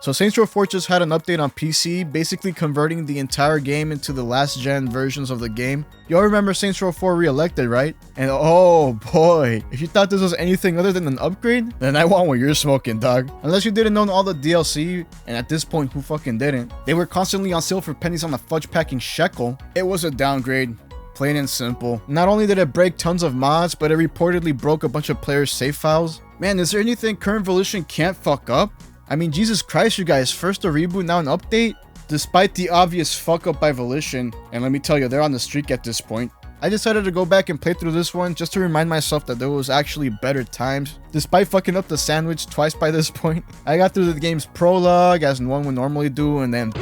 So Saints Row 4 just had an update on PC, basically converting the entire game into the last gen versions of the game. Y'all remember Saints Row 4 Reelected, right? And oh boy, if you thought this was anything other than an upgrade, then I want what you're smoking, dog. Unless you didn't know all the DLC, and at this point, who fucking didn't? They were constantly on sale for pennies on the fudge packing shekel. It was a downgrade. Plain and simple. Not only did it break tons of mods, but it reportedly broke a bunch of players' save files. Man, is there anything current Volition can't fuck up? I mean, Jesus Christ, you guys, first a reboot, now an update? Despite the obvious fuck up by Volition, and let me tell you, they're on the streak at this point, I decided to go back and play through this one just to remind myself that there was actually better times. Despite fucking up the sandwich twice by this point, I got through the game's prologue, as one would normally do, and then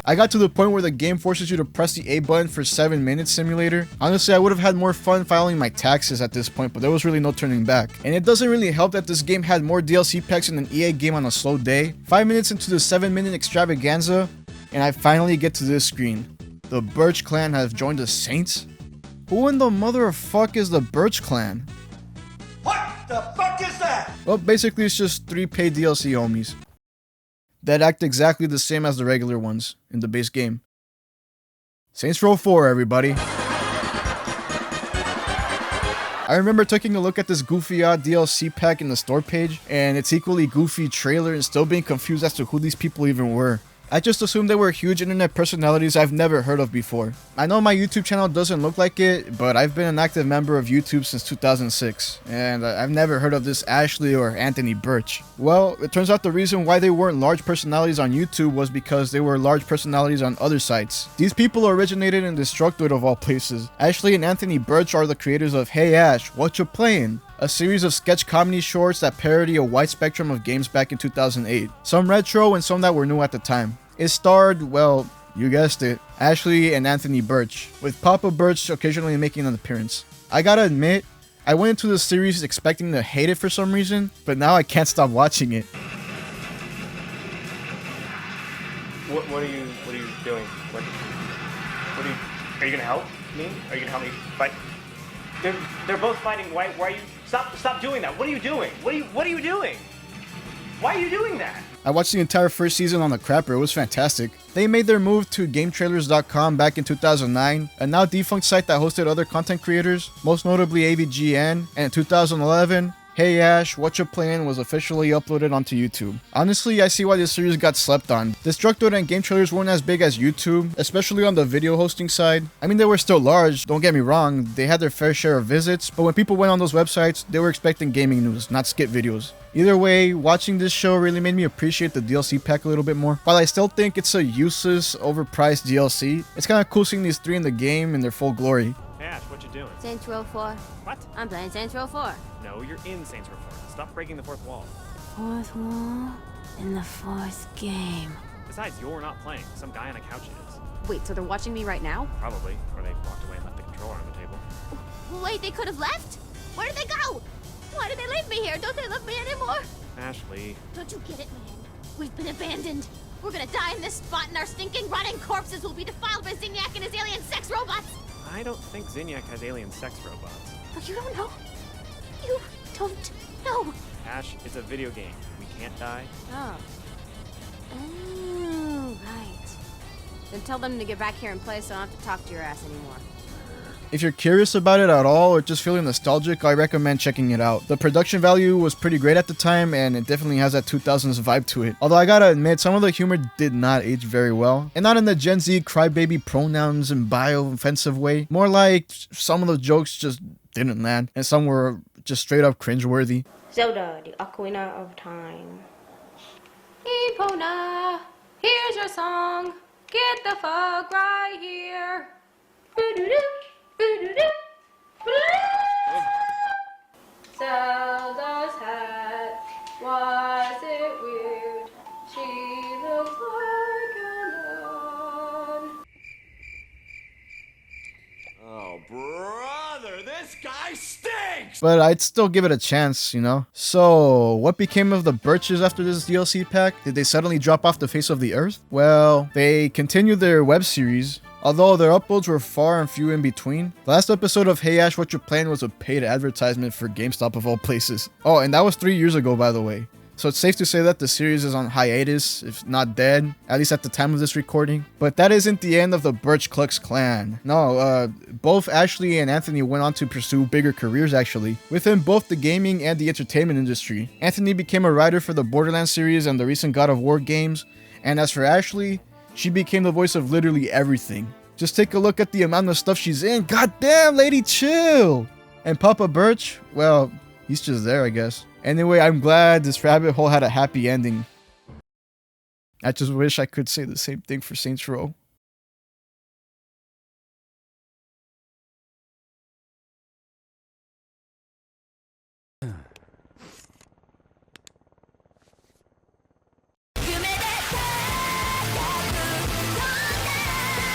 I got to the point where the game forces you to press the A button for 7 minutes simulator. Honestly, I would have had more fun filing my taxes at this point, but there was really no turning back. And it doesn't really help that this game had more DLC packs than an EA game on a slow day. 5 minutes into the 7-minute extravaganza, and I finally get to this screen. The Birch Clan have joined the Saints? Who in the motherfuck is the Birch Clan? What the fuck is that? Well, basically it's just 3 paid DLC homies that act exactly the same as the regular ones in the base game. Saints Row 4, everybody. I remember taking a look at this goofy odd DLC pack in the store page, and its equally goofy trailer, and still being confused as to who these people even were. I just assumed they were huge internet personalities I've never heard of before. I know my YouTube channel doesn't look like it, but I've been an active member of YouTube since 2006, and I've never heard of this Ashley or Anthony Birch. Well, it turns out the reason why they weren't large personalities on YouTube was because they were large personalities on other sites. These people originated in Destructoid of all places. Ashley and Anthony Birch are the creators of Hey Ash, Whatcha Playin, a series of sketch comedy shorts that parody a wide spectrum of games back in 2008. Some retro and some that were new at the time. It starred, well, you guessed it, Ashley and Anthony Birch, with Papa Birch occasionally making an appearance. I gotta admit, I went into the series expecting to hate it for some reason, but now I can't stop watching it. What are you doing? Are you gonna help me? Are you gonna help me fight? They're both fighting. Why are you? Stop doing that. What are you doing? What are you doing? Why are you doing that? I watched the entire first season on the crapper. It was fantastic. They made their move to GameTrailers.com back in 2009, a now defunct site that hosted other content creators, most notably AVGN, and in 2011, Hey Ash, Whatcha Playin was officially uploaded onto YouTube. Honestly, I see why this series got slept on. Destructoid and Game Trailers weren't as big as YouTube, especially on the video hosting side. I mean, they were still large, don't get me wrong, they had their fair share of visits, but when people went on those websites, they were expecting gaming news, not skit videos. Either way, watching this show really made me appreciate the DLC pack a little bit more. While I still think it's a useless, overpriced DLC, it's kinda cool seeing these 3 in the game in their full glory. Hey Ash, what you doing? Saints Row 4. What? I'm playing Saints Row 4. No, you're in Saints Row 4. Stop breaking the fourth wall. Fourth wall in the 4th game. Besides, you're not playing. Some guy on a couch is. Wait, so they're watching me right now? Probably. Or they walked away and left the controller on the table. Wait, they could have left? Where did they go? Why did they leave me here? Don't they love me anymore? Ashley. Don't you get it, man? We've been abandoned. We're gonna die in this spot, and our stinking, rotting corpses will be defiled by Zinyak and his alien sex robots. I don't think Zinyak has alien sex robots. But you don't know. You don't know. Ash, it's a video game. We can't die. Oh. Oh, right. Then tell them to get back here and play so I don't have to talk to your ass anymore. If you're curious about it at all or just feeling nostalgic, I recommend checking it out. The production value was pretty great at the time, and it definitely has that 2000s vibe to it. Although I gotta admit, some of the humor did not age very well, and not in the Gen Z crybaby pronouns and bio-offensive way. More like some of the jokes just didn't land, and some were just straight up cringeworthy. Zelda, the Ocarina of Time. Epona, here's your song. Get the fuck right here. Zelda's hat, was it weird? She looks like a nun. Oh, brother, this guy stinks! But I'd still give it a chance, you know? So, what became of the Birches after this DLC pack? Did they suddenly drop off the face of the earth? Well, they continued their web series, although their uploads were far and few in between. The last episode of Hey Ash, Whatcha Playin was a paid advertisement for GameStop of all places. Oh, and that was 3 years ago, by the way. So it's safe to say that the series is on hiatus, if not dead, at least at the time of this recording. But that isn't the end of the Birch Klux Klan. No, both Ashley and Anthony went on to pursue bigger careers actually, within both the gaming and the entertainment industry. Anthony became a writer for the Borderlands series and the recent God of War games, and as for Ashley, she became the voice of literally everything. Just take a look at the amount of stuff she's in. God damn, lady, chill! And Papa Birch, well, he's just there, I guess. Anyway, I'm glad this rabbit hole had a happy ending. I just wish I could say the same thing for Saints Row.